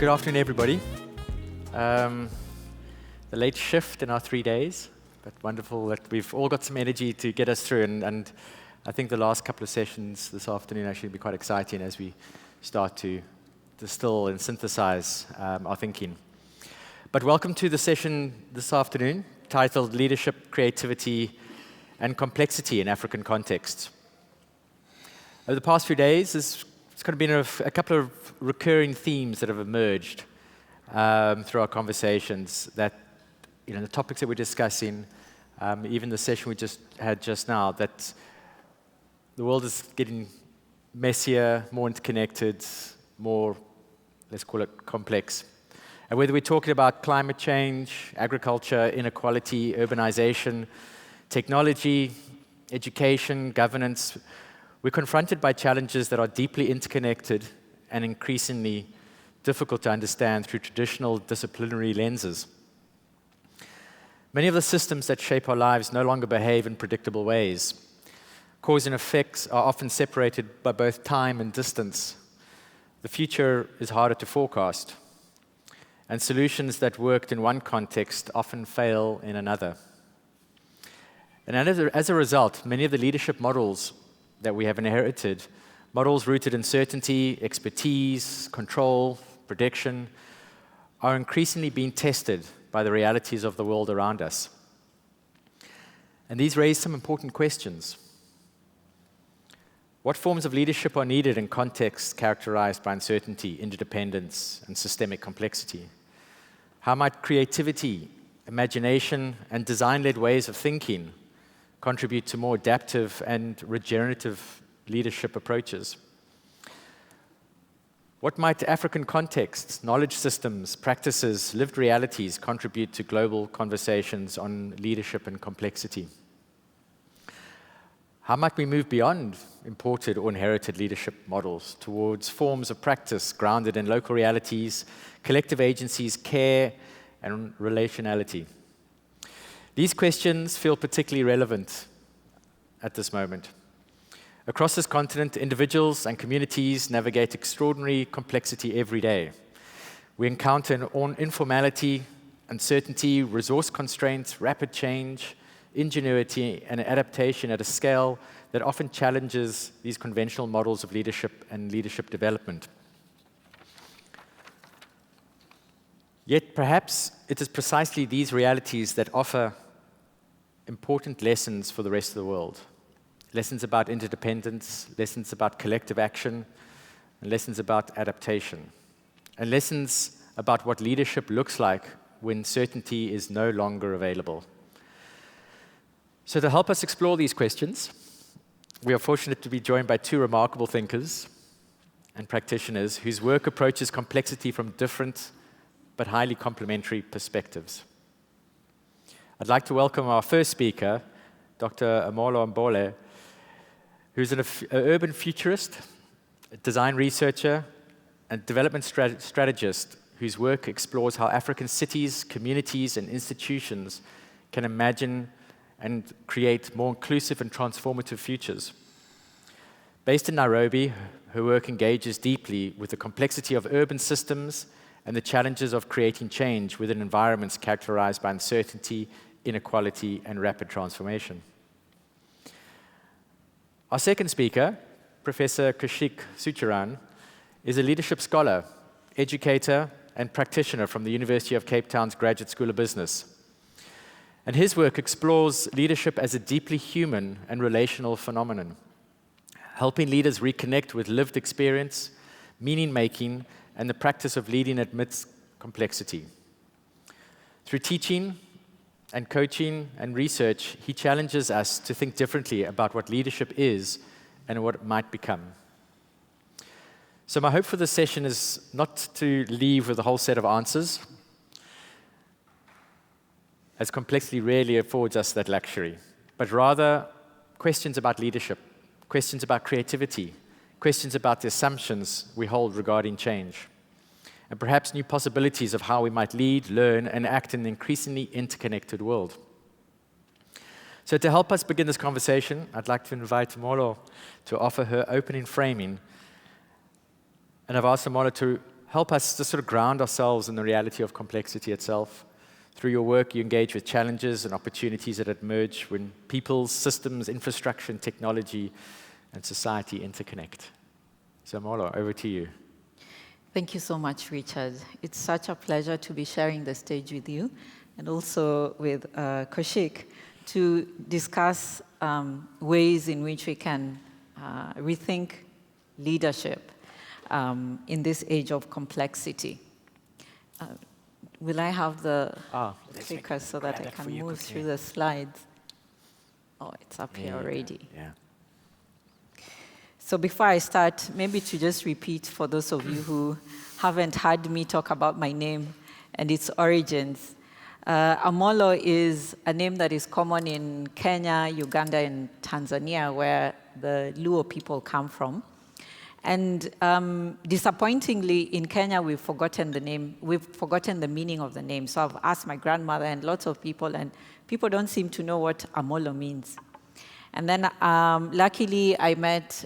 Good afternoon, everybody. The late shift in our 3 days, but wonderful that we've all got some energy to get us through. And I think the last couple of sessions this afternoon actually will be quite exciting as we start to distill and synthesize our thinking. But welcome to the session this afternoon, titled Leadership, Creativity, and Complexity in African Contexts. Over the past few days, it's kind of been a couple of recurring themes that have emerged through our conversations that, the topics that we're discussing, even the session we just had just now, that the world is getting messier, more interconnected, more, let's call it, complex. And whether we're talking about climate change, agriculture, inequality, urbanization, technology, education, governance, we're confronted by challenges that are deeply interconnected and increasingly difficult to understand through traditional disciplinary lenses. Many of the systems that shape our lives no longer behave in predictable ways. Cause and effects are often separated by both time and distance. The future is harder to forecast, and solutions that worked in one context often fail in another. And as a result, many of the leadership models that we have inherited, models rooted in certainty, expertise, control, prediction, are increasingly being tested by the realities of the world around us. And these raise some important questions. What forms of leadership are needed in contexts characterized by uncertainty, interdependence, and systemic complexity? How might creativity, imagination, and design-led ways of thinking contribute to more adaptive and regenerative leadership approaches? What might African contexts, knowledge systems, practices, lived realities contribute to global conversations on leadership and complexity? How might we move beyond imported or inherited leadership models towards forms of practice grounded in local realities, collective agencies, care, and relationality? These questions feel particularly relevant at this moment. Across this continent, individuals and communities navigate extraordinary complexity every day. We encounter informality, uncertainty, resource constraints, rapid change, ingenuity, and adaptation at a scale that often challenges these conventional models of leadership and leadership development. Yet perhaps it is precisely these realities that offer important lessons for the rest of the world. Lessons about interdependence, lessons about collective action, and lessons about adaptation. And lessons about what leadership looks like when certainty is no longer available. So to help us explore these questions, we are fortunate to be joined by two remarkable thinkers and practitioners whose work approaches complexity from different but highly complementary perspectives. I'd like to welcome our first speaker, Dr. Amollo Ambole, who's an urban futurist, a design researcher, and development strategist whose work explores how African cities, communities, and institutions can imagine and create more inclusive and transformative futures. Based in Nairobi, her work engages deeply with the complexity of urban systems and the challenges of creating change within environments characterized by uncertainty, inequality, and rapid transformation. Our second speaker, Professor Kosheek Sewchurran, is a leadership scholar, educator, and practitioner from the University of Cape Town's Graduate School of Business. And his work explores leadership as a deeply human and relational phenomenon, helping leaders reconnect with lived experience, meaning-making, and the practice of leading amidst complexity. Through teaching and coaching and research, he challenges us to think differently about what leadership is and what it might become. So my hope for this session is not to leave with a whole set of answers, as complexity rarely affords us that luxury, but rather questions about leadership, questions about creativity, questions about the assumptions we hold regarding change, and perhaps new possibilities of how we might lead, learn, and act in an increasingly interconnected world. So to help us begin this conversation, I'd like to invite Amollo to offer her opening framing. And I've asked Amollo to help us to sort of ground ourselves in the reality of complexity itself. Through your work, you engage with challenges and opportunities that emerge when people, systems, infrastructure, and technology and society interconnect. So Amollo, over to you. Thank you so much, Richard. It's such a pleasure to be sharing the stage with you and also with Kosheek to discuss ways in which we can rethink leadership in this age of complexity. Will I have the clicker so that I can move through the slides? Oh, it's up here already. Yeah. So before I start, maybe to just repeat for those of you who haven't heard me talk about my name and its origins. Amollo is a name that is common in Kenya, Uganda, and Tanzania, where the Luo people come from. And disappointingly, in Kenya, we've forgotten the name. We've forgotten the meaning of the name. So I've asked my grandmother and lots of people, and people don't seem to know what Amollo means. And then luckily, I met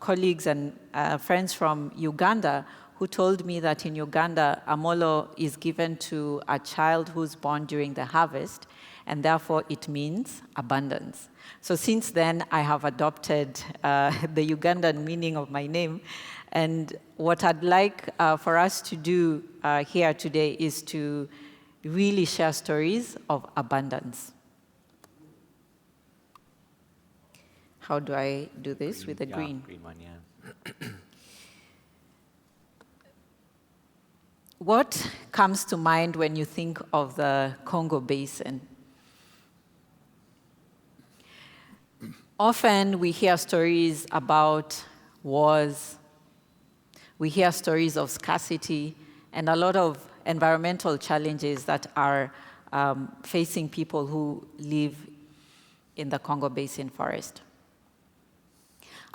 colleagues and friends from Uganda who told me that in Uganda, Amollo is given to a child who's born during the harvest, and therefore it means abundance. So since then, I have adopted the Ugandan meaning of my name. And what I'd like for us to do here today is to really share stories of abundance. How do I do this? Green, with the green? Green one, yeah. What comes to mind when you think of the Congo Basin? Often we hear stories about wars, we hear stories of scarcity, and a lot of environmental challenges that are facing people who live in the Congo Basin forest.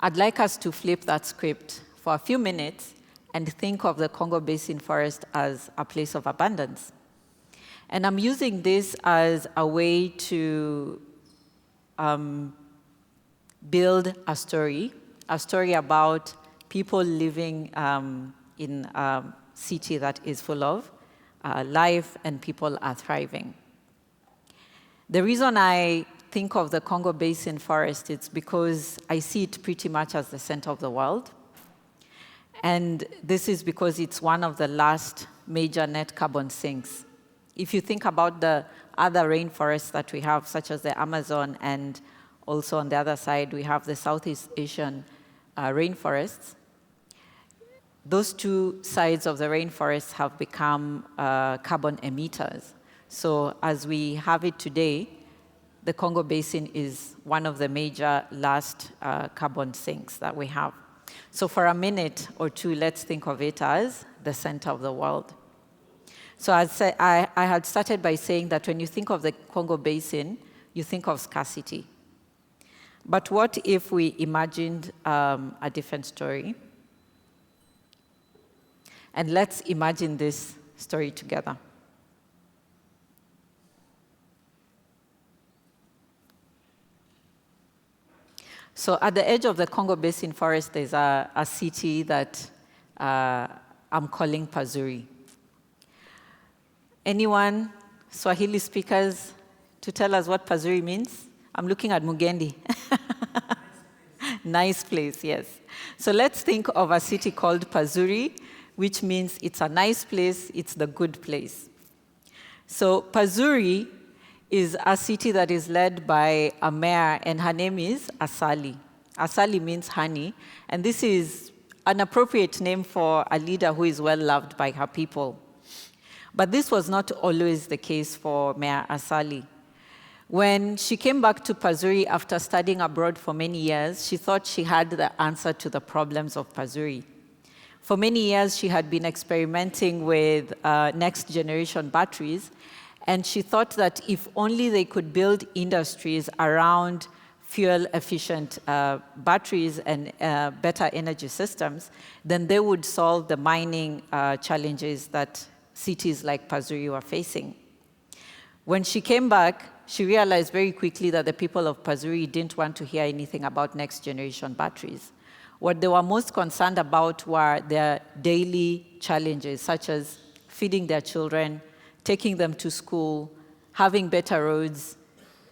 I'd like us to flip that script for a few minutes and think of the Congo Basin forest as a place of abundance. And I'm using this as a way to build a story about people living in a city that is full of life and people are thriving. The reason I think of the Congo Basin forest, it's because I see it pretty much as the center of the world. And this is because it's one of the last major net carbon sinks. If you think about the other rainforests that we have, such as the Amazon, and also on the other side, we have the Southeast Asian rainforests, those two sides of the rainforest have become carbon emitters. So as we have it today, the Congo Basin is one of the major last carbon sinks that we have. So for a minute or two, let's think of it as the center of the world. So I had started by saying that when you think of the Congo Basin, you think of scarcity. But what if we imagined a different story? And let's imagine this story together. So at the edge of the Congo Basin forest, there's a city that I'm calling Pazuri. Anyone, Swahili speakers, to tell us what Pazuri means? I'm looking at Mugendi. Nice place, yes. So let's think of a city called Pazuri, which means it's a nice place, it's the good place. So Pazuri is a city that is led by a mayor, and her name is Asali. Asali means honey, and this is an appropriate name for a leader who is well loved by her people. But this was not always the case for Mayor Asali. When she came back to Pazuri after studying abroad for many years, she thought she had the answer to the problems of Pazuri. For many years, she had been experimenting with next generation batteries, and she thought that if only they could build industries around fuel-efficient batteries and better energy systems, then they would solve the mining challenges that cities like Pazuri were facing. When she came back, she realized very quickly that the people of Pazuri didn't want to hear anything about next-generation batteries. What they were most concerned about were their daily challenges, such as feeding their children, taking them to school, having better roads,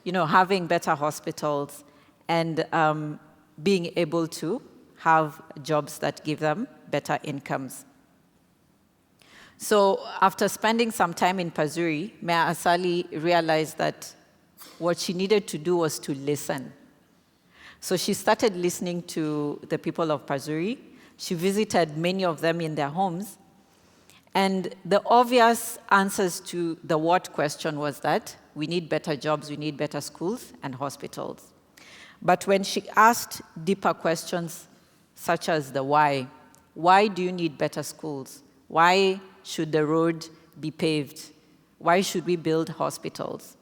having better hospitals, and being able to have jobs that give them better incomes. So after spending some time in Pazuri, Mayor Asali realized that what she needed to do was to listen. So she started listening to the people of Pazuri. She visited many of them in their homes. And the obvious answers to the what question was that we need better jobs, we need better schools and hospitals. But when she asked deeper questions, such as the why do you need better schools? Why should the road be paved? Why should we build hospitals?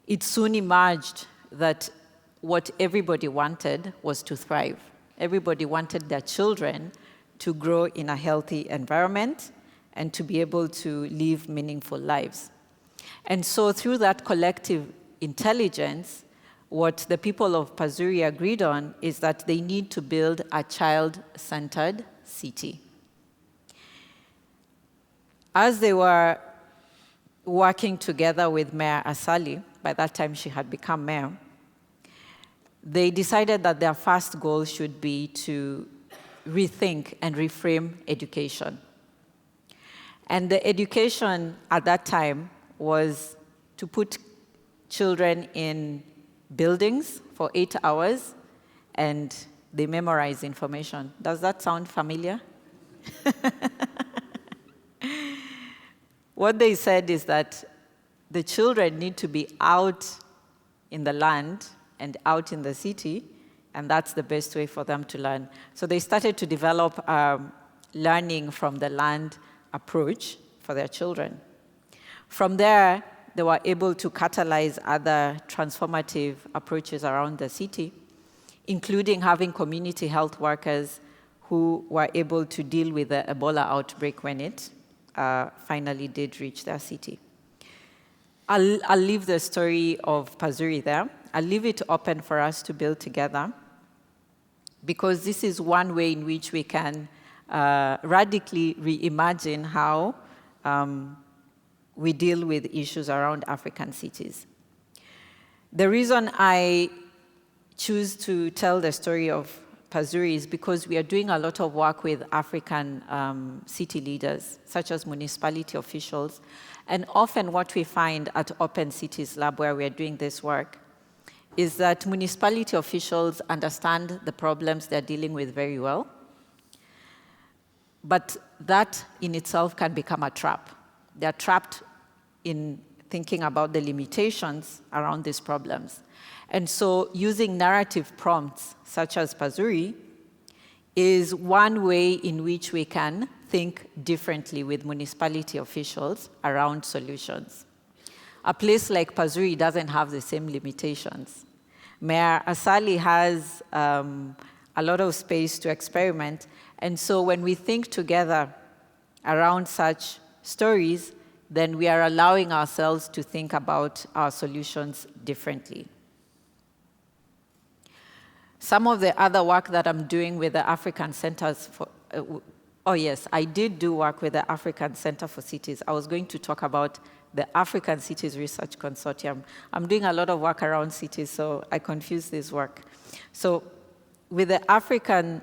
It soon emerged that what everybody wanted was to thrive. Everybody wanted their children to grow in a healthy environment and to be able to live meaningful lives. And so through that collective intelligence, what the people of Pazuri agreed on is that they need to build a child-centered city. As they were working together with Mayor Asali, by that time she had become mayor, they decided that their first goal should be to rethink and reframe education. And the education at that time was to put children in buildings for 8 hours and they memorize information. Does that sound familiar? What they said is that the children need to be out in the land and out in the city, and that's the best way for them to learn. So they started to develop a learning from the land approach for their children. From there, they were able to catalyze other transformative approaches around the city, including having community health workers who were able to deal with the Ebola outbreak when it finally did reach their city. I'll leave the story of Pazuri there. I'll leave it open for us to build together, because this is one way in which we can radically reimagine how we deal with issues around African cities. The reason I choose to tell the story of Pazuri is because we are doing a lot of work with African city leaders, such as municipality officials. And often what we find at Open Cities Lab, where we are doing this work, is that municipality officials understand the problems they're dealing with very well. But that in itself can become a trap. They're trapped in thinking about the limitations around these problems. And so using narrative prompts, such as Pazuri, is one way in which we can think differently with municipality officials around solutions. A place like Pazuri doesn't have the same limitations. Mayor Asali has a lot of space to experiment, and so when we think together around such stories, then we are allowing ourselves to think about our solutions differently. Some of the other work that I'm doing with the African Centers for, I did do work with the African Center for Cities. I was going to talk about the African Cities Research Consortium. I'm doing a lot of work around cities, so I confuse this work. So with the African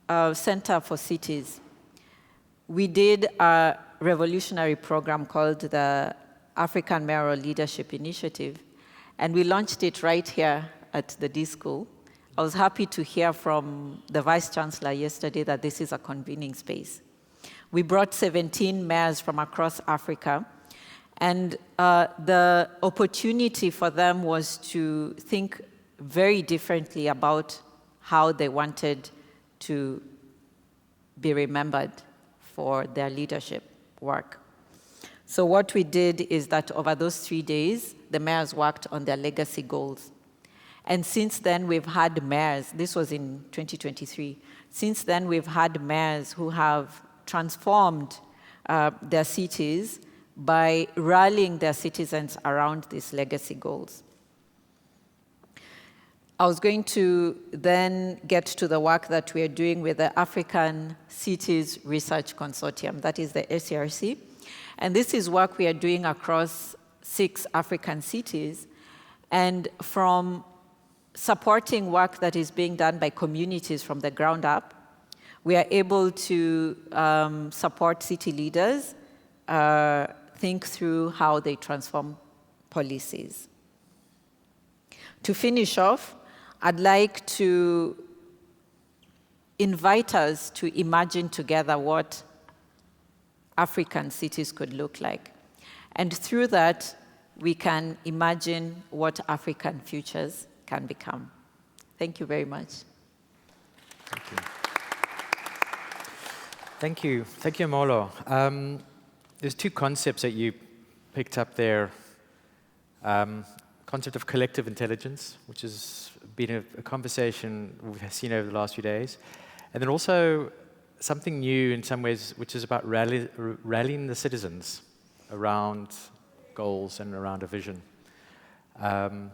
Center for Cities, we did a revolutionary program called the African Mayoral Leadership Initiative, and we launched it right here at the D School. I was happy to hear from the Vice Chancellor yesterday that this is a convening space. We brought 17 mayors from across Africa, and the opportunity for them was to think very differently about how they wanted to be remembered for their leadership work. So what we did is that over those 3 days, the mayors worked on their legacy goals. And since then, we've had mayors, this was in 2023, since then we've had mayors who have transformed their cities by rallying their citizens around these legacy goals. I was going to then get to the work that we are doing with the African Cities Research Consortium, that is the ACRC. And this is work we are doing across 6 African cities. And from supporting work that is being done by communities from the ground up, we are able to support city leaders, think through how they transform policies. To finish off, I'd like to invite us to imagine together what African cities could look like. And through that, we can imagine what African futures can become. Thank you very much. Thank you. Thank you. Thank you, Amollo. There's 2 concepts that you picked up there. Concept of collective intelligence, which has been a conversation we've seen over the last few days. And then also something new in some ways, which is about rallying the citizens around goals and around a vision. And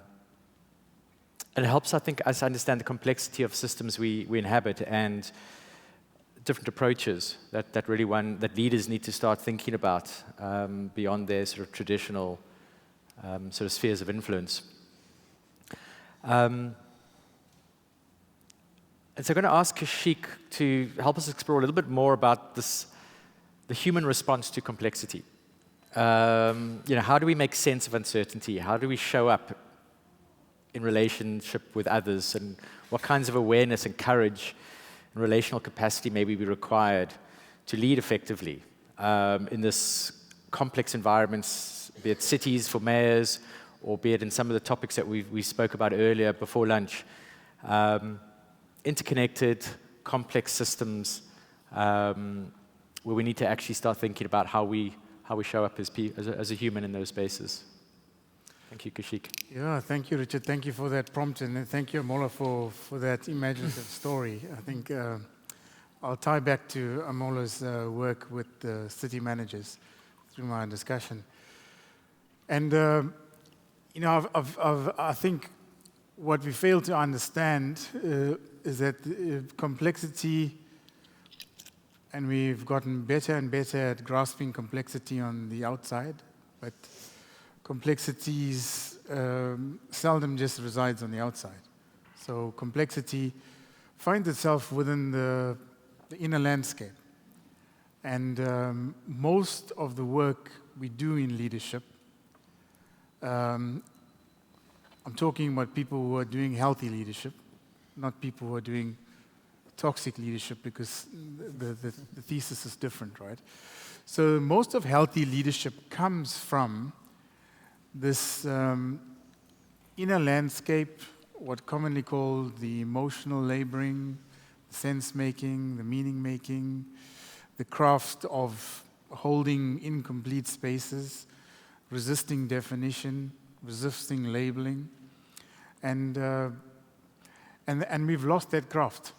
it helps, I think, us understand the complexity of systems we inhabit and different approaches that leaders need to start thinking about beyond their sort of traditional sort of spheres of influence. And so I'm going to ask Kosheek to help us explore a little bit more about the human response to complexity. How do we make sense of uncertainty? How do we show up in relationship with others? And what kinds of awareness and courage and relational capacity may be required to lead effectively in this complex environments, be it cities for mayors, or be it in some of the topics that we spoke about earlier before lunch. Interconnected, complex systems where we need to actually start thinking about how we show up as a human in those spaces. Thank you, Kosheek. Yeah, thank you, Richard. Thank you for that prompt, and thank you, Amollo, for that imaginative story. I think I'll tie back to Amollo's work with the city managers through my discussion. And, I think what we fail to understand is that complexity, and we've gotten better and better at grasping complexity on the outside, but complexities seldom just resides on the outside. So complexity finds itself within the inner landscape. And most of the work we do in leadership, I'm talking about people who are doing healthy leadership, not people who are doing toxic leadership, because the thesis is different, right? So most of healthy leadership comes from this inner landscape, what commonly called the emotional laboring, the sense-making, the meaning-making, the craft of holding incomplete spaces, resisting definition, resisting labeling, and we've lost that craft.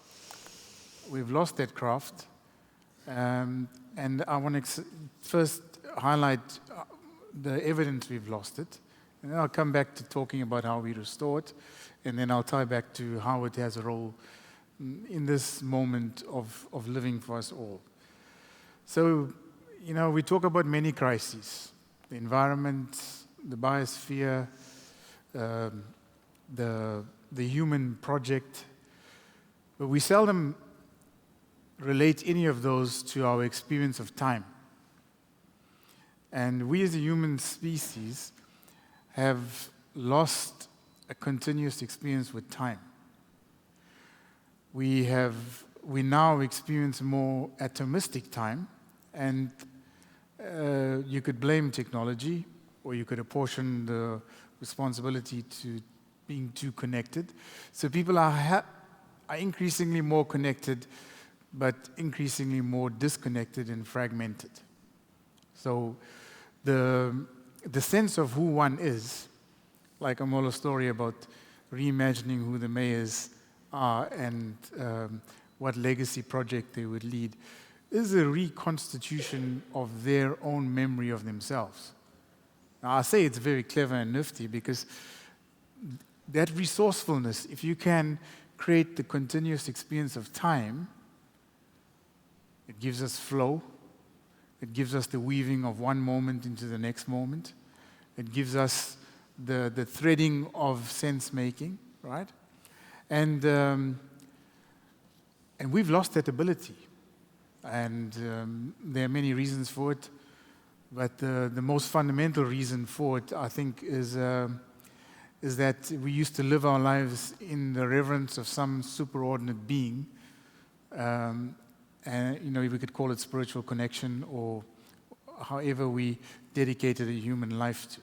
We've lost that craft, and I want to first highlight the evidence we've lost it, and then I'll come back to talking about how we restore it, and then I'll tie back to how it has a role in this moment of living for us all. So, we talk about many crises: the environment, the biosphere, the human project, but we seldom relate any of those to our experience of time. And we as a human species have lost a continuous experience with time. We now experience more atomistic time, and you could blame technology, or you could apportion the responsibility to being too connected. So people are increasingly more connected, but increasingly more disconnected and fragmented. So the sense of who one is, like Amollo's story about reimagining who the mayors are and what legacy project they would lead, is a reconstitution of their own memory of themselves. Now, I say it's very clever and nifty because that resourcefulness, if you can create the continuous experience of time, it gives us flow. It gives us the weaving of one moment into the next moment. It gives us the threading of sense-making, right? And we've lost that ability. And there are many reasons for it. But the most fundamental reason for it, I think, is that we used to live our lives in the reverence of some superordinate being. And we could call it spiritual connection, or however we dedicated a human life to.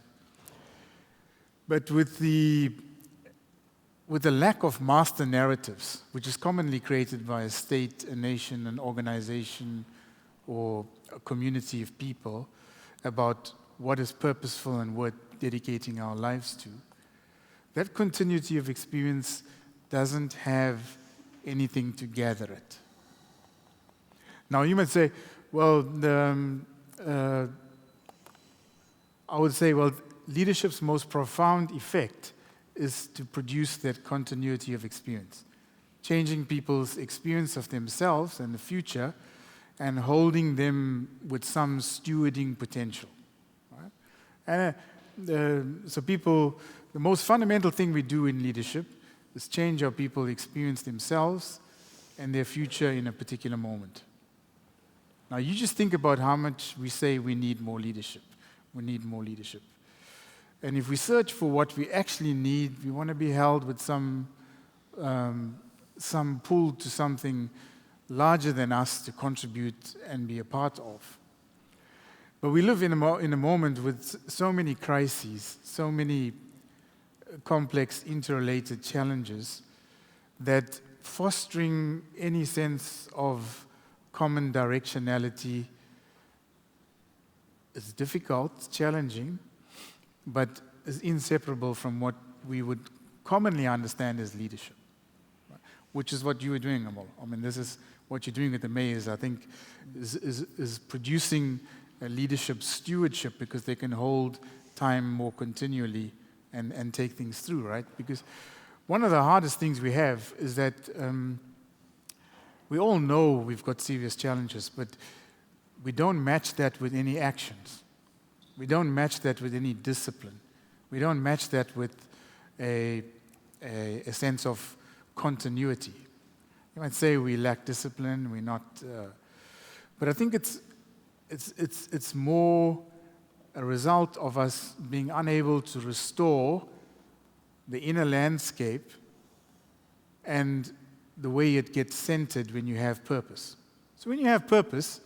But with the lack of master narratives, which is commonly created by a state, a nation, an organization, or a community of people about what is purposeful and worth dedicating our lives to, that continuity of experience doesn't have anything to gather it. Now, you might say, well, I would say, well, leadership's most profound effect is to produce that continuity of experience, changing people's experience of themselves and the future and holding them with some stewarding potential. Right? And so people, the most fundamental thing we do in leadership is change how people experience themselves and their future in a particular moment. Now, you just think about how much we say we need more leadership. We need more leadership. And if we search for what we actually need, we want to be held with some pull to something larger than us to contribute and be a part of. But we live in a moment with so many crises, so many complex, interrelated challenges, that fostering any sense of common directionality is difficult, challenging, but is inseparable from what we would commonly understand as leadership, right? Which is what you were doing, Amollo. I mean, this is what you're doing at the Mays, I think, is producing a leadership stewardship, because they can hold time more continually and take things through, right? Because one of the hardest things we have is that we all know we've got serious challenges, but we don't match that with any actions. We don't match that with any discipline. We don't match that with a sense of continuity. You might say we lack discipline, we're not, but I think it's more a result of us being unable to restore the inner landscape and the way it gets centered when you have purpose. So when you have purpose,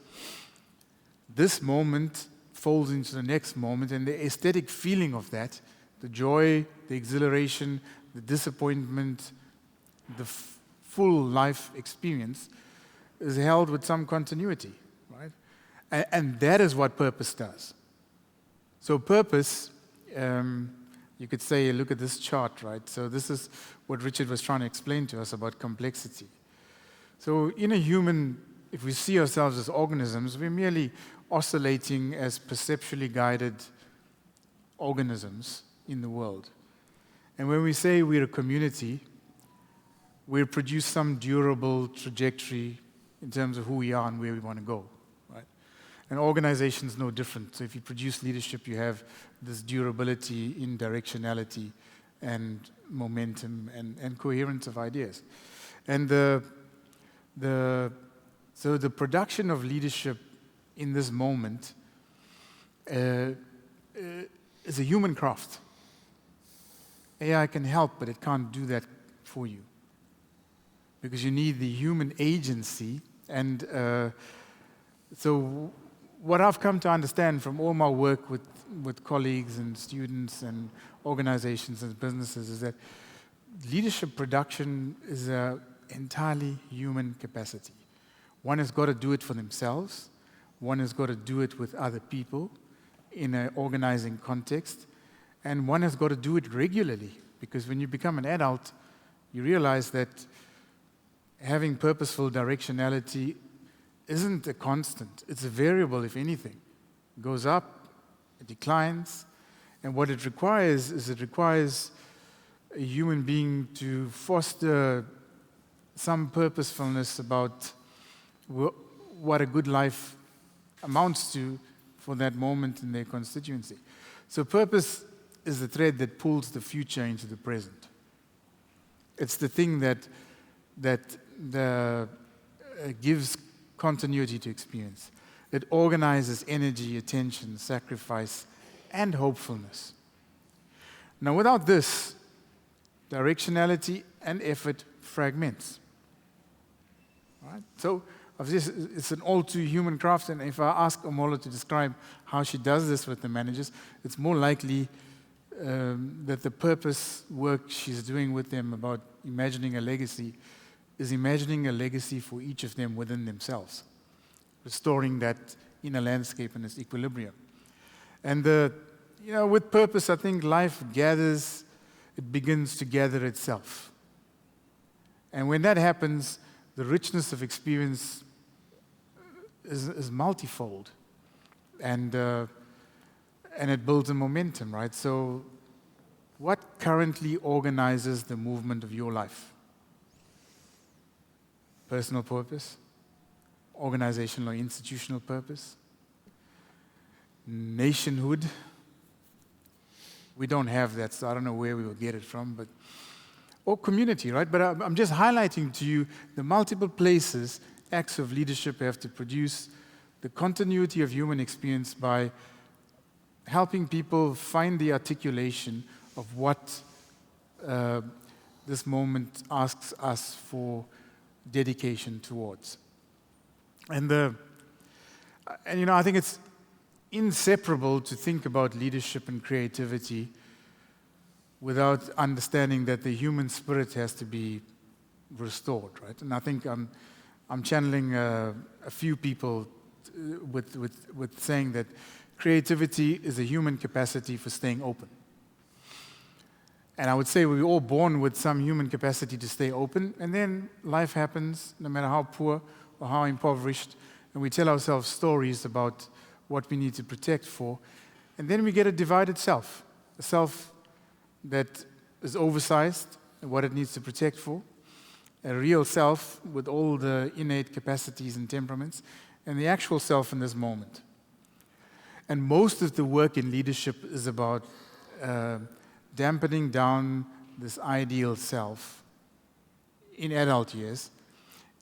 this moment folds into the next moment, and the aesthetic feeling of that, the joy, the exhilaration, the disappointment, the full life experience is held with some continuity, right? And that is what purpose does. So purpose, you could say, look at this chart, right? So this is what Richard was trying to explain to us about complexity. So in a human, if we see ourselves as organisms, we're merely oscillating as perceptually guided organisms in the world. And when we say we're a community, we produce some durable trajectory in terms of who we are and where we want to go, right? And organization's no different. So if you produce leadership, you have this durability in directionality and momentum and coherence of ideas. And so the production of leadership in this moment is a human craft. AI can help, but it can't do that for you, because you need the human agency. And so what I've come to understand from all my work with colleagues and students and organizations and businesses is that leadership production is an entirely human capacity. One has got to do it for themselves. One has got to do it with other people in an organizing context. And one has got to do it regularly, because when you become an adult, you realize that having purposeful directionality isn't a constant. It's a variable, if anything. It goes up, it declines, and what it requires is a human being to foster some purposefulness about what a good life amounts to for that moment in their constituency. So purpose is the thread that pulls the future into the present. It's the thing that gives continuity to experience. It organizes energy, attention, sacrifice, and hopefulness. Now, without this, directionality and effort fragments. Right? So, it's an all too human craft, and if I ask Amollo to describe how she does this with the managers, it's more likely that the purpose work she's doing with them about imagining a legacy is imagining a legacy for each of them within themselves, restoring that inner landscape and its equilibrium. And with purpose, I think life gathers, it begins to gather itself. And when that happens, the richness of experience is multifold, and it builds a momentum, right? So, what currently organizes the movement of your life? Personal purpose, organizational or institutional purpose, nationhood. We don't have that, so I don't know where we will get it from, or community, right? But I'm just highlighting to you the multiple places acts of leadership have to produce the continuity of human experience by helping people find the articulation of what this moment asks us for dedication towards. And I think it's inseparable to think about leadership and creativity without understanding that the human spirit has to be restored, right? And I think I'm channeling a few people with saying that creativity is a human capacity for staying open. And I would say we're all born with some human capacity to stay open, and then life happens, no matter how poor or how impoverished, and we tell ourselves stories about what we need to protect for, and then we get a divided self, a self that is oversized in what it needs to protect for, a real self with all the innate capacities and temperaments, and the actual self in this moment. And most of the work in leadership is about dampening down this ideal self in adult years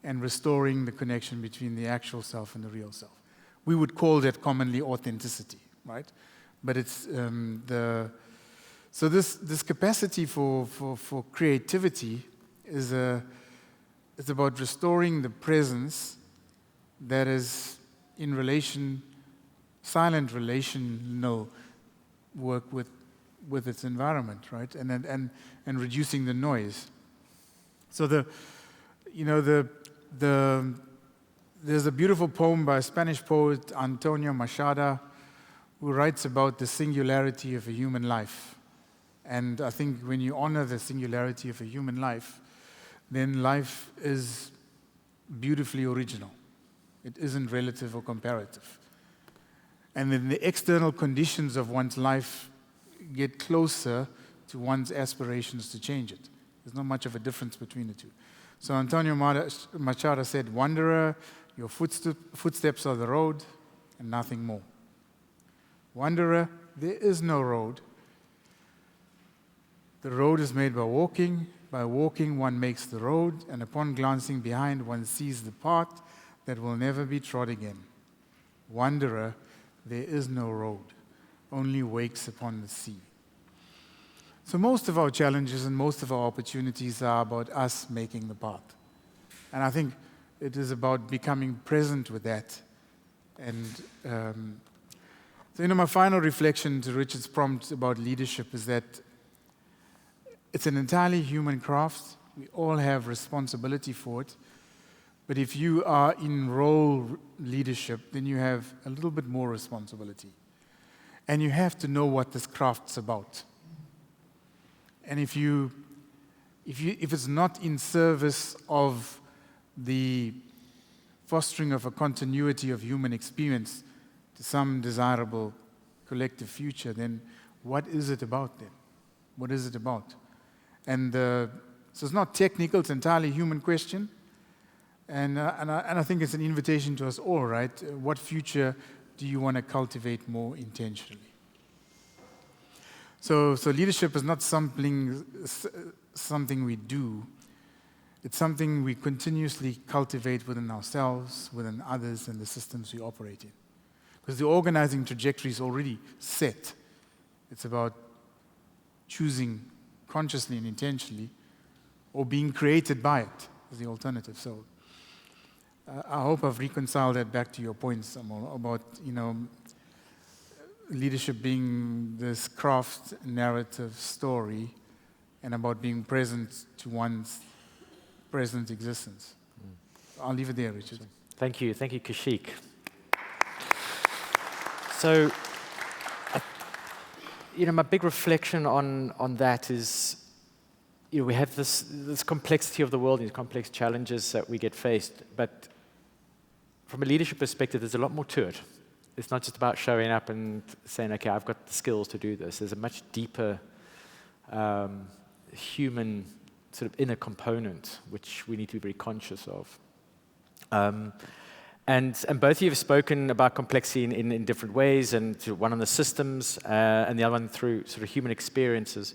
and restoring the connection between the actual self and the real self. We would call that commonly authenticity, right? But it's so this capacity for creativity is about restoring the presence that is in silent relational work with its environment, right? And reducing the noise. So there's a beautiful poem by a Spanish poet, Antonio Machado, who writes about the singularity of a human life. And I think when you honor the singularity of a human life, then life is beautifully original. It isn't relative or comparative. And then the external conditions of one's life get closer to one's aspirations to change it. There's not much of a difference between the two. So Antonio Machado said, "Wanderer, your footsteps are the road and nothing more. Wanderer, there is no road. The road is made by walking. By walking, one makes the road, and upon glancing behind, one sees the path that will never be trod again. Wanderer, there is no road, only wakes upon the sea." So most of our challenges and most of our opportunities are about us making the path. And I think it is about becoming present with that. And so my final reflection to Richard's prompt about leadership is that it's an entirely human craft. We all have responsibility for it. But if you are in role leadership, then you have a little bit more responsibility. And you have to know what this craft's about. And if it's not in service of the fostering of a continuity of human experience to some desirable collective future, then what is it about then? What is it about? And so it's not technical, it's entirely a human question. And I think it's an invitation to us all, right? What future do you want to cultivate more intentionally? So leadership is not something we do. It's something we continuously cultivate within ourselves, within others, and the systems we operate in. Because the organizing trajectory is already set. It's about choosing consciously and intentionally, or being created by it as the alternative. So I hope I've reconciled that back to your points, Amollo, about leadership being this craft narrative story, and about being present to one's present existence. I'll leave it there, Richard. Thank you, Kosheek. So, my big reflection on that is, we have this complexity of the world, these complex challenges that we get faced, but from a leadership perspective, there's a lot more to it. It's not just about showing up and saying, okay, I've got the skills to do this. There's a much deeper human sort of inner component, which we need to be very conscious of. And both of you have spoken about complexity in different ways, and one on the systems, and the other one through sort of human experiences.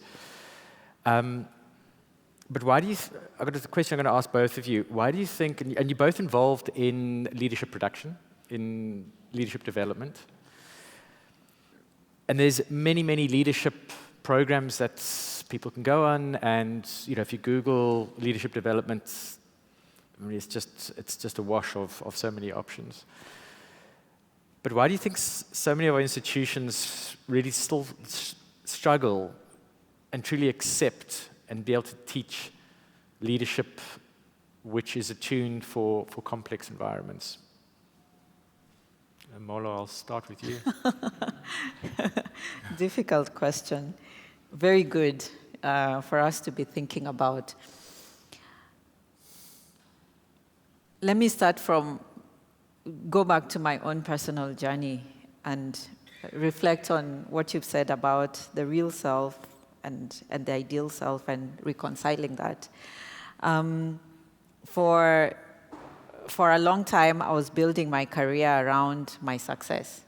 But why do you, I've got a question I'm going to ask both of you. Why do you think, and you're both involved in leadership production, in leadership development, and there's many leadership programs that people can go on, and if you Google leadership development, it's just a wash of so many options. But why do you think so many of our institutions really still struggle and truly accept and be able to teach leadership which is attuned for complex environments? Amollo, I'll start with you. Difficult question. Very good for us to be thinking about. Let me go back to my own personal journey and reflect on what you've said about the real self and the ideal self, and reconciling that. For a long time, I was building my career around my success.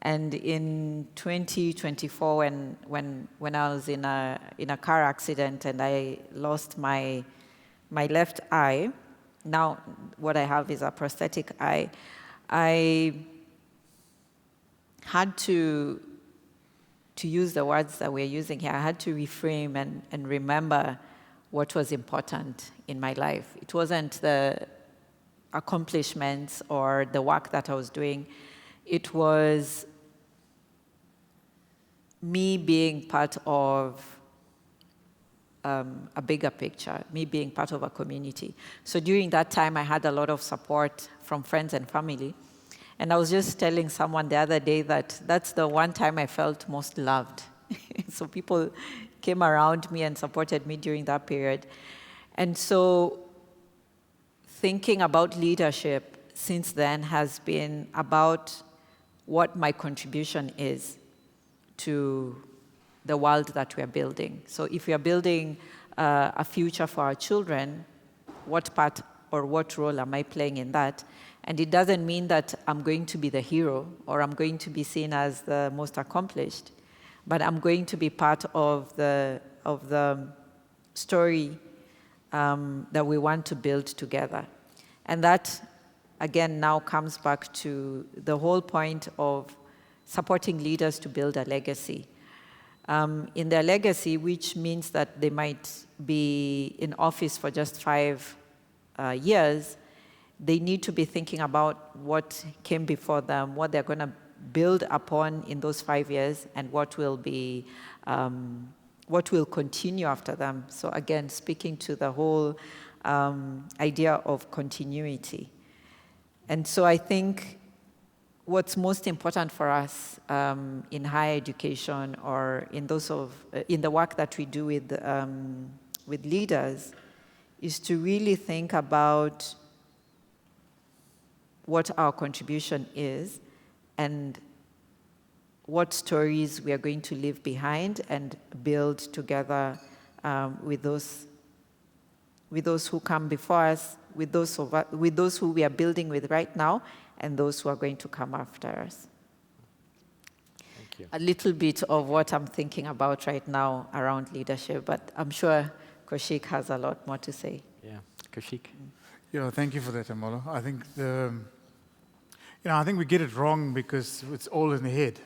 And in 2024, when I was in a car accident and I lost my left eye, now what I have is a prosthetic eye, I had to use the words that we're using here. I had to reframe and remember what was important in my life. It wasn't the accomplishments or the work that I was doing. It was me being part of a bigger picture, me being part of a community. So during that time, I had a lot of support from friends and family. And I was just telling someone the other day that that's the one time I felt most loved. So people came around me and supported me during that period. And so thinking about leadership since then has been about what my contribution is to the world that we are building. So if we are building a future for our children, what part or what role am I playing in that? And it doesn't mean that I'm going to be the hero or I'm going to be seen as the most accomplished, but I'm going to be part of the story that we want to build together. And that, again, now comes back to the whole point of supporting leaders to build a legacy. In their legacy, which means that they might be in office for just 5 years, they need to be thinking about what came before them, what they're going to build upon in those 5 years, and what will continue after them. So again, speaking to the whole idea of continuity. And so I think what's most important for us in higher education or in the work that we do with leaders is to really think about what our contribution is and what stories we are going to leave behind and build together with those who come before us, with those who we are building with right now, and those who are going to come after us. Thank you. A little bit of what I'm thinking about right now around leadership, but I'm sure Kosheek has a lot more to say. Yeah, Kosheek. Yeah, thank you for that, Amollo. I think I think we get it wrong because it's all in the head.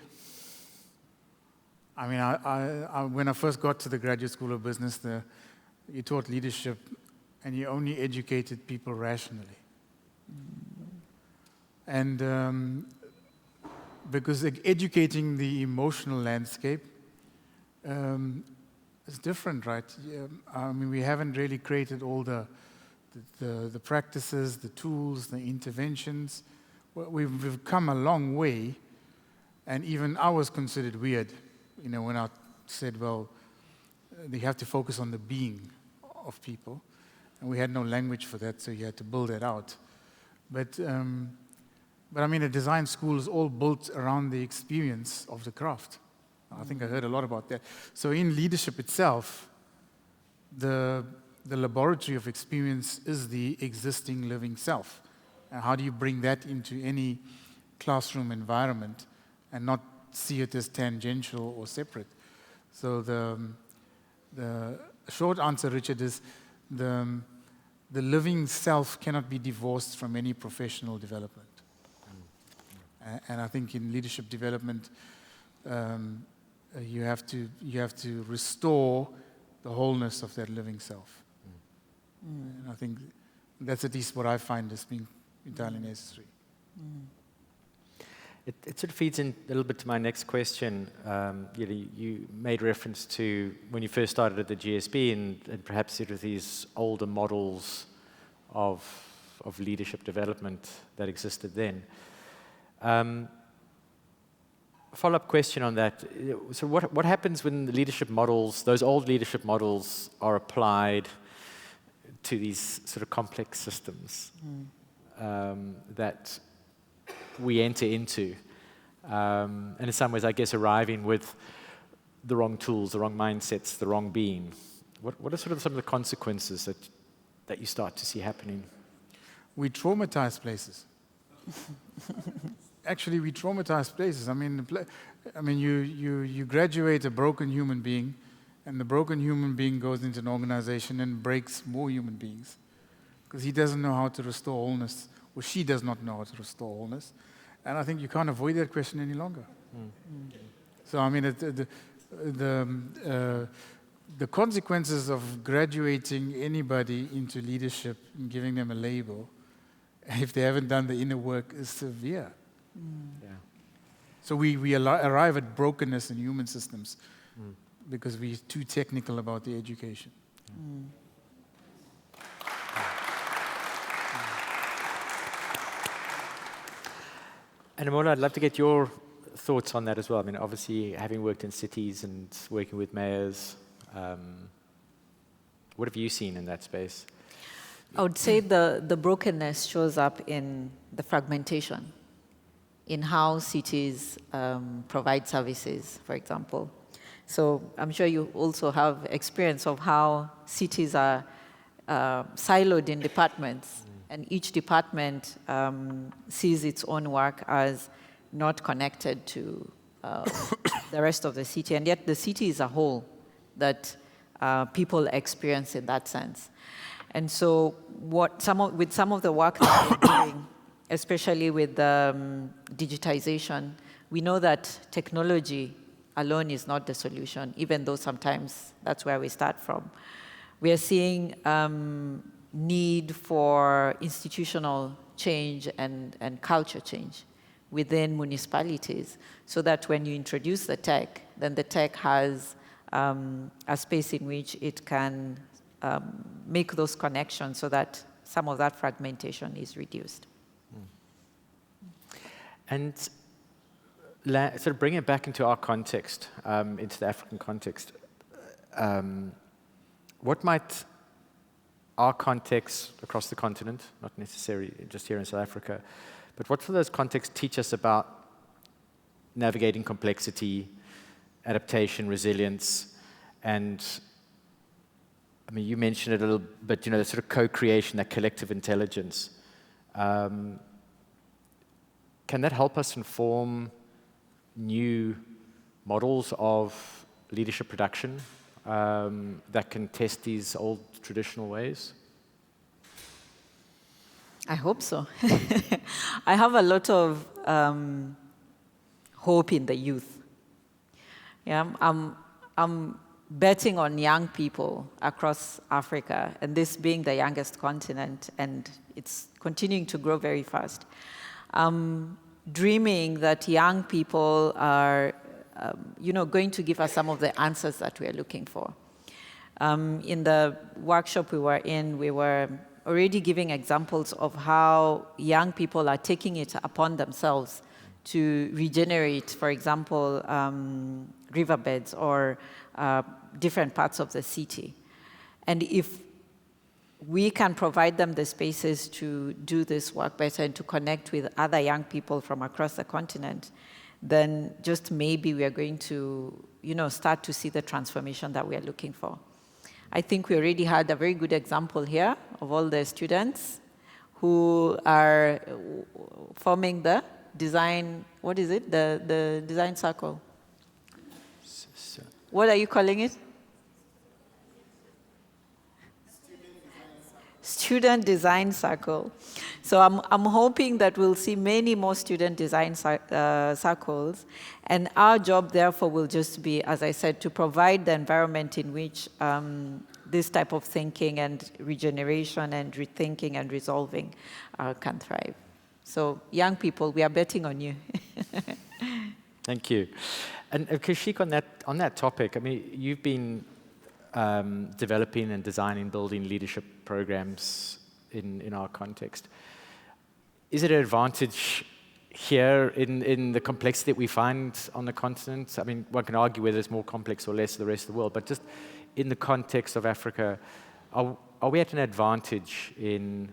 I mean, when I first got to the Graduate School of Business, you taught leadership, and you only educated people rationally. And because educating the emotional landscape is different, right? I mean, we haven't really created all the practices, the tools, the interventions. We've come a long way, and even I was considered weird, when I said, well, they have to focus on the being of people, and we had no language for that, so you had to build that out. But I mean, a design school is all built around the experience of the craft. I think I heard a lot about that. So in leadership itself, the laboratory of experience is the existing living self. And how do you bring that into any classroom environment and not see it as tangential or separate? So the short answer, Richard, is the living self cannot be divorced from any professional development. And I think in leadership development, you have to restore the wholeness of that living self. And I think that's at least what I find as being entirely necessary. It sort of feeds in a little bit to my next question. You made reference to when you first started at the GSB and perhaps sort of these older models of leadership development that existed then. Follow-up question on that. So what happens when the leadership models, those old leadership models, are applied to these sort of complex systems that we enter into? And in some ways, I guess, arriving with the wrong tools, the wrong mindsets, the wrong being. What are sort of some of the consequences that you start to see happening? We traumatize places. Actually, we traumatize places. I mean, you graduate a broken human being, and the broken human being goes into an organization and breaks more human beings because he doesn't know how to restore wholeness, or she does not know how to restore wholeness. And I think you can't avoid that question any longer. So, I mean, the consequences of graduating anybody into leadership and giving them a label, if they haven't done the inner work, is severe. Yeah. So we arrive at brokenness in human systems because we're too technical about the education. And Amollo, I'd love to get your thoughts on that as well. I mean, obviously, having worked in cities and working with mayors, what have you seen in that space? I would say the brokenness shows up in the fragmentation, in how cities provide services, for example. So I'm sure you also have experience of how cities are siloed in departments, and each department sees its own work as not connected to the rest of the city, and yet the city is a whole that people experience in that sense. And so with some of the work that we're doing, especially with digitization, we know that technology alone is not the solution, even though sometimes that's where we start from. We are seeing need for institutional change and culture change within municipalities, so that when you introduce the tech, then the tech has a space in which it can make those connections so that some of that fragmentation is reduced. And sort of bring it back into our context, into the African context. What might our context across the continent, not necessarily just here in South Africa, but what will those contexts teach us about navigating complexity, adaptation, resilience, and I mean, you mentioned it a little bit, the sort of co-creation, that collective intelligence. Can that help us inform new models of leadership production that can test these old traditional ways? I hope so. I have a lot of hope in the youth. Yeah, I'm betting on young people across Africa, and this being the youngest continent, and it's continuing to grow very fast. Dreaming that young people are, going to give us some of the answers that we are looking for. In the workshop we were already giving examples of how young people are taking it upon themselves to regenerate, for example, riverbeds or different parts of the city. And if we can provide them the spaces to do this work better and to connect with other young people from across the continent, then just maybe we are going to, start to see the transformation that we are looking for. I think we already had a very good example here of all the students who are forming the design, what is it? The design circle. What are you calling it? Student Design Circle. So I'm hoping that we'll see many more student design circles, and our job therefore will just be, as I said, to provide the environment in which this type of thinking and regeneration and rethinking and resolving can thrive. So young people, we are betting on you. Thank you. And Kosheek, on that topic, I mean, you've been developing and designing, building leadership programs in our context. Is it an advantage here in the complexity that we find on the continent? I mean, one can argue whether it's more complex or less than the rest of the world, but just in the context of Africa, are we at an advantage in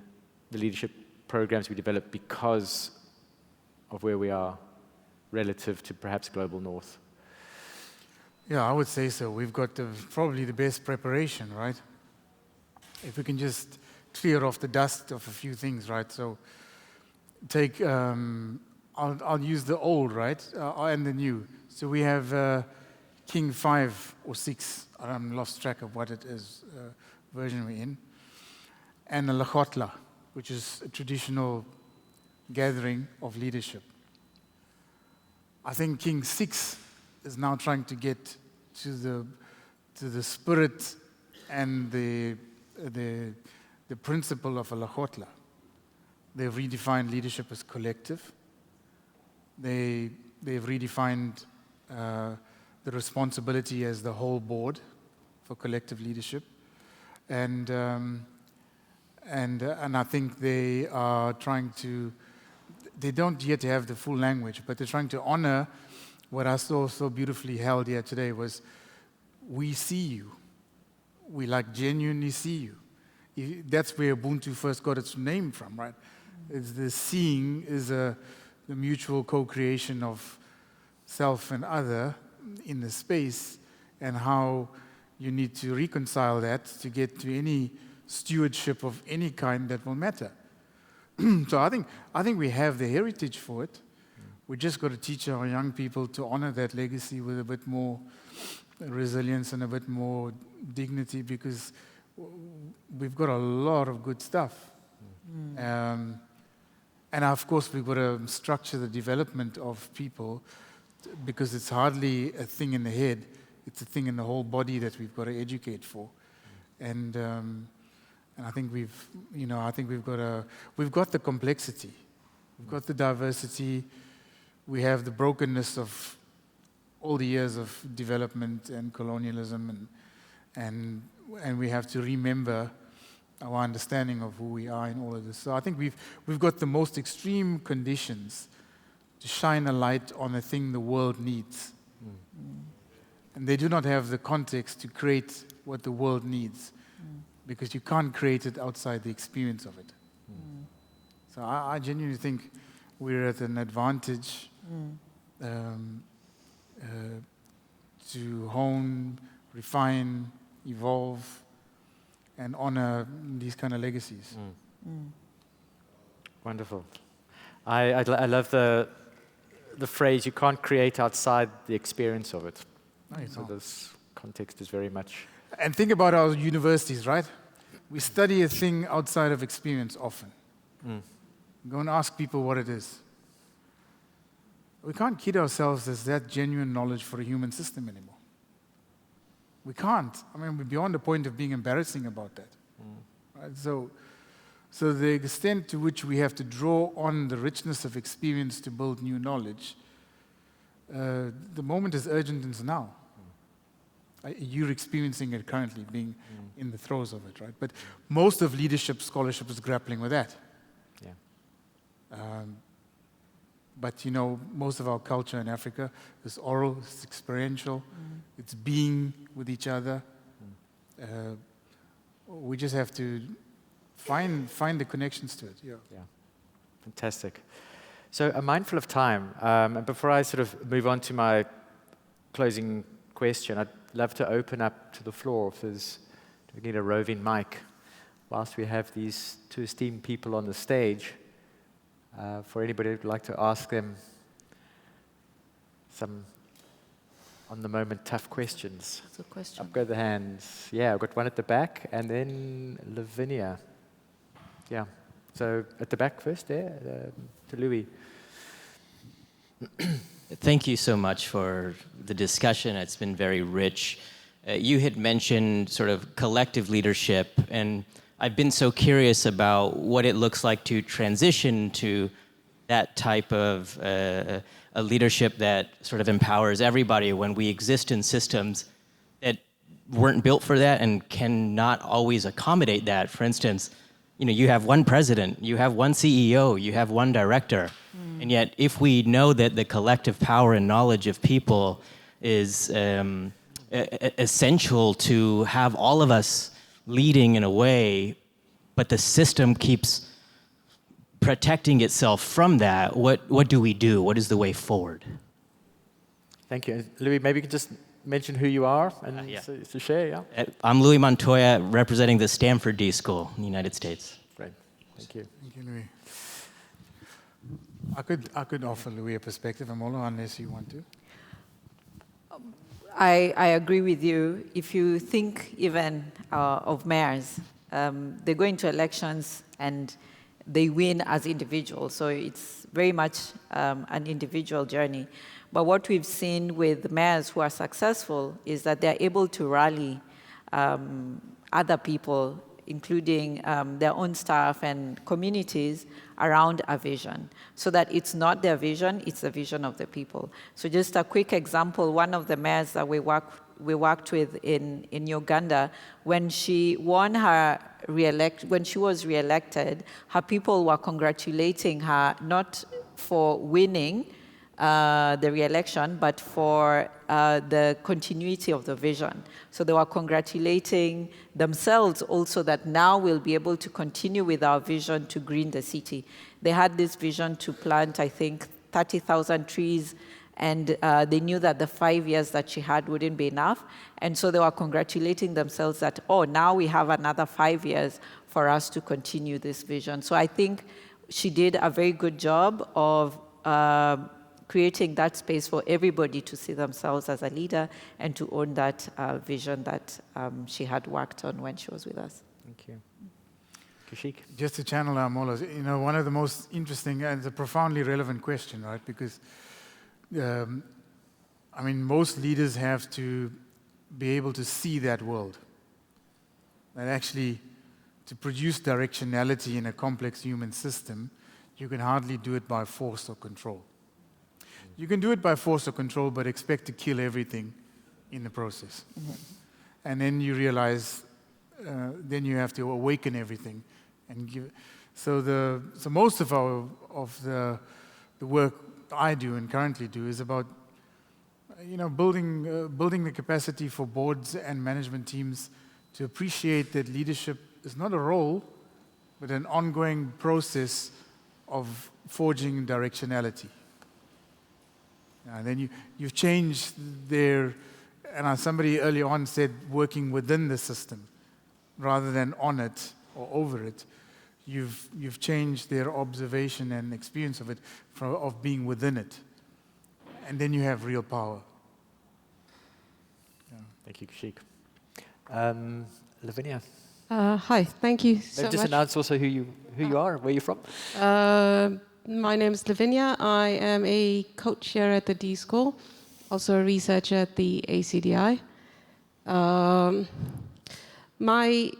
the leadership programs we develop because of where we are relative to perhaps global north? Yeah, I would say so. We've got probably the best preparation, right? If we can just clear off the dust of a few things, right? So take, I'll use the old, right, and the new. So we have King 5 or 6, I'm lost track of what it is, version we're in, and a Lakotla, which is a traditional gathering of leadership. I think King 6 is now trying to get to the spirit and the principle of a Lakotla. They've redefined leadership as collective. They've redefined the responsibility as the whole board for collective leadership, and I think they are trying to. They don't yet have the full language, but they're trying to honor what I saw so beautifully held here today was, we see you. We genuinely see you. That's where Ubuntu first got its name from, right? It's the seeing is the mutual co-creation of self and other in the space, and how you need to reconcile that to get to any stewardship of any kind that will matter. So I think we have the heritage for it. We just got to teach our young people to honor that legacy with a bit more resilience and a bit more dignity, because we've got a lot of good stuff. And of course, we've got to structure the development of people, because it's hardly a thing in the head, it's a thing in the whole body that we've got to educate for. And I think we've got the complexity, we've got the diversity, we have the brokenness of all the years of development and colonialism, and we have to remember our understanding of who we are in all of this. So I think we've got the most extreme conditions to shine a light on a thing the world needs. And they do not have the context to create what the world needs, because you can't create it outside the experience of it. So I genuinely think we're at an advantage to hone, refine, evolve, and honor these kind of legacies. Wonderful. I love the phrase, you can't create outside the experience of it. No, you So can't. this context is very much... And think about our universities, right? We study a thing outside of experience often. Go and ask people what it is. We can't kid ourselves as that genuine knowledge for a human system anymore. We can't. I mean, we're beyond the point of being embarrassing about that. Right? So the extent to which we have to draw on the richness of experience to build new knowledge, the moment is urgent and it's now. You're experiencing it currently, being in the throes of it, right? But most of leadership scholarship is grappling with that. Yeah. But you know, most of our culture in Africa is oral, it's experiential, it's being with each other. We just have to find the connections to it. Yeah. Fantastic. So I'm mindful of time, and before I sort of move on to my closing question, I'd love to open up to the floor if there's, do we need a roving mic? Whilst we have these two esteemed people on the stage, for anybody who'd like to ask them some on-the-moment tough questions. That's a question. Up go the hands. Yeah, I've got one at the back, and then Lavinia. Yeah, so at the back first there, to Louis. Thank you so much for the discussion. It's been very rich. You had mentioned sort of collective leadership, and I've been so curious about what it looks like to transition to that type of a leadership that sort of empowers everybody when we exist in systems that weren't built for that and cannot always accommodate that. For instance, you know, you have one president, you have one CEO, you have one director. And yet, if we know that the collective power and knowledge of people is essential to have all of us leading in a way, but the system keeps protecting itself from that, what do we do? What is the way forward? Thank you. Louis, maybe you can just mention who you are and yeah. to share, yeah? I'm Louis Montoya, representing the Stanford D School in the United States. Great. Thank you. Thank you, Louis. I could offer Louis a perspective, Amollo, unless you want to. I agree with you. If you think even of mayors, they go into elections and they win as individuals. So it's very much an individual journey. But what we've seen with mayors who are successful is that they're able to rally other people, including their own staff and communities, around a vision, so that it's not their vision, it's the vision of the people. So just a quick example, one of the mayors that we worked with in Uganda, when she won her when she was re-elected, her people were congratulating her not for winning the re-election, but for the continuity of the vision. So they were congratulating themselves also that now we'll be able to continue with our vision to green the city. They had this vision to plant, I think, 30,000 trees, and they knew that the 5 years that she had wouldn't be enough. And so they were congratulating themselves that, oh, now we have another 5 years for us to continue this vision. So I think she did a very good job of creating that space for everybody to see themselves as a leader and to own that vision that she had worked on when she was with us. Thank you. Kosheek? Just to channel Amollo, you know, one of the most interesting and it's a profoundly relevant question, right? Because, I mean, most leaders have to be able to see that world. And actually, to produce directionality in a complex human system, you can hardly do it by force or control. You can do it by force or control, but expect to kill everything in the process. And then you realize, then you have to awaken everything and give. So most of the work I do and currently do is about, you know, building the capacity for boards and management teams to appreciate that leadership is not a role, but an ongoing process of forging directionality. And then you've changed and somebody early on said working within the system. rather than on it or over it, you've changed their observation and experience of it, of being within it. And then you have real power. Yeah. Thank you, Kosheek. Lavinia, Hi, thank you so maybe just much. announce also who you are, where you're from. My name is Lavinia. I am a coach here at the D School, also a researcher at the ACDI. My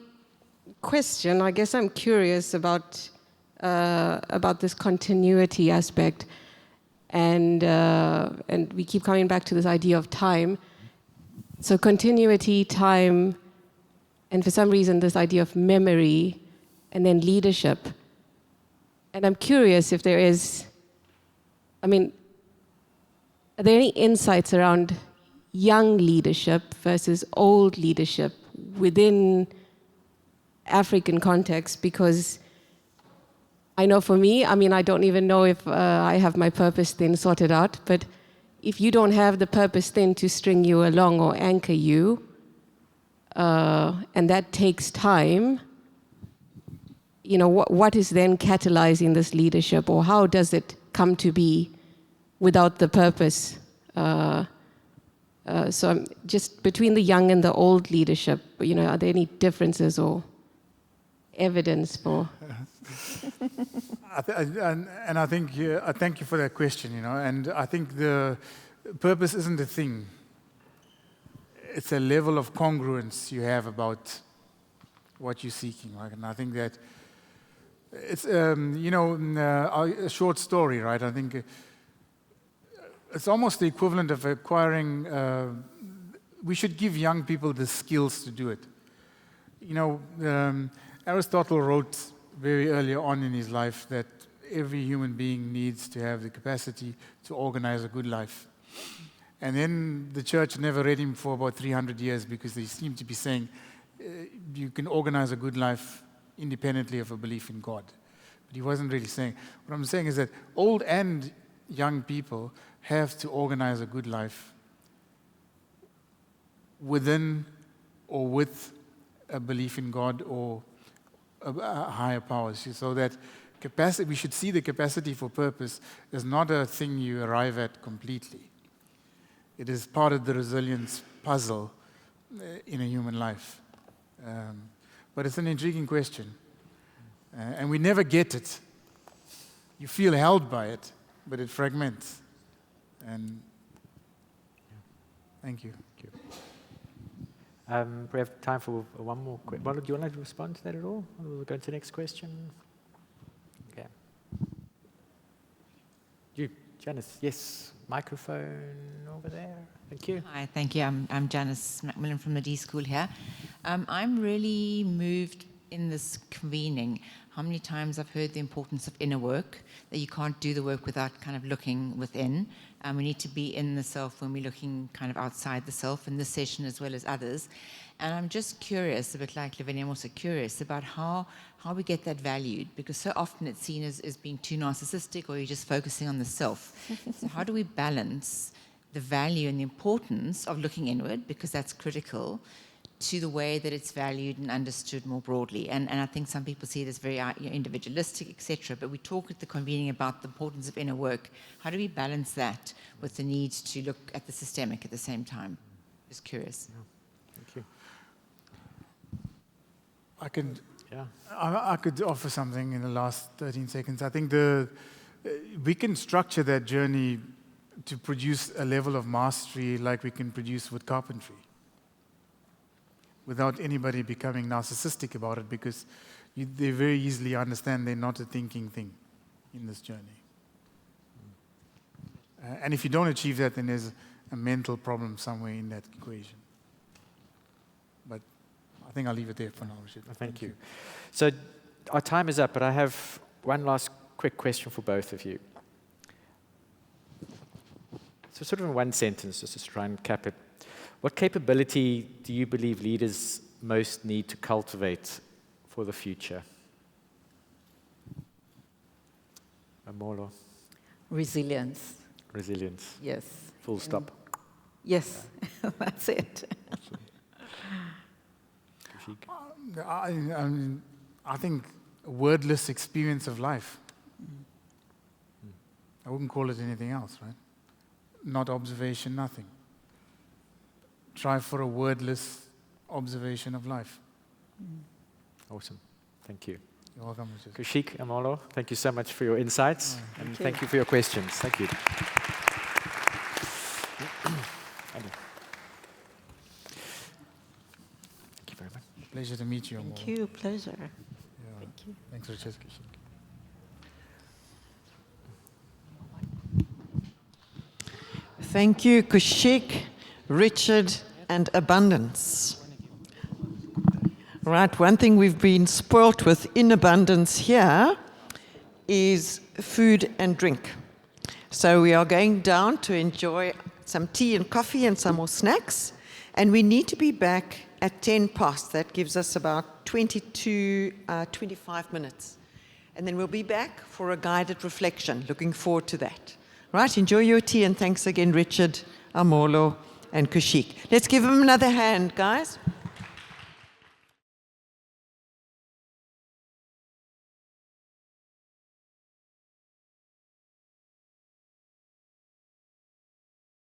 question, I guess I'm curious about this continuity aspect, and we keep coming back to this idea of time. So continuity, time, and for some reason this idea of memory, and then leadership. And I'm curious if there is, are there any insights around young leadership versus old leadership within African context? Because I know for me, I don't even know if I have my purpose then sorted out, but if you don't have the purpose then to string you along or anchor you, and that takes time, what is then catalyzing this leadership, or how does it come to be without the purpose? So I'm just between the young and the old leadership, are there any differences or evidence for? I thank you for that question, and I think the purpose isn't a thing. It's a level of congruence you have about what you're seeking, right? And I think that it's, a short story, right? I think it's almost the equivalent of acquiring, we should give young people the skills to do it. Aristotle wrote very early on in his life that every human being needs to have the capacity to organize a good life. And then the church never read him for about 300 years because they seemed to be saying you can organize a good life independently of a belief in God. But he wasn't really saying. What I'm saying is that old and young people have to organize a good life within or with a belief in God or a higher power. So that capacity, we should see the capacity for purpose as not a thing you arrive at completely. It is part of the resilience puzzle in a human life. But it's an intriguing question. And we never get it. You feel held by it, but it fragments. And thank you. Thank you. We have time for one more question. Do you want to respond to that at all? Or we'll go to the next question. Okay. You, Janice, yes. Microphone over there. Thank you. Hi, thank you. I'm Janice Macmillan from the D School here. I'm really moved in this convening. How many times I've heard the importance of inner work, that you can't do the work without kind of looking within. We need to be in the self when we're looking kind of outside the self, in this session as well as others. And I'm just curious, a bit like Lavinia, I'm also curious about how we get that valued, because so often it's seen as being too narcissistic, or you're just focusing on the self. So how do we balance the value and the importance of looking inward, because that's critical, to the way that it's valued and understood more broadly? And I think some people see it as very individualistic, etc. But we talk at the convening about the importance of inner work. How do we balance that with the need to look at the systemic at the same time? Just curious. Yeah. Thank you. I could offer something in the last 13 seconds. I think we can structure that journey to produce a level of mastery like we can produce with carpentry, without anybody becoming narcissistic about it, because they very easily understand they're not a thinking thing in this journey. And if you don't achieve that, then there's a mental problem somewhere in that equation. But I think I'll leave it there for now, Rashid. Thank you. So our time is up, but I have one last quick question for both of you. So sort of in one sentence, just to try and cap it. What capability do you believe leaders most need to cultivate for the future? Amollo. Resilience. Resilience. Yes. Full stop. Yes, that's it. Kosheek? I think a wordless experience of life. I wouldn't call it anything else, right? Not observation, nothing. Try for a wordless observation of life. Awesome. Thank you. You're welcome, Richard. Kosheek, Amollo, thank you so much for your insights, and thank you for your questions. Thank you. Thank you very much. Pleasure to meet you, Amollo. Thank you, pleasure. Yeah. Thank you. Thanks, Richard. Thank you, Kosheek, Richard, and Abundance. Right, one thing we've been spoilt with in abundance here is food and drink. So we are going down to enjoy some tea and coffee and some more snacks. And we need to be back at 10 past. That gives us about 25 minutes. And then we'll be back for a guided reflection. Looking forward to that. Right, enjoy your tea, and thanks again, Richard, Amollo, and Kosheek. Let's give them another hand, guys.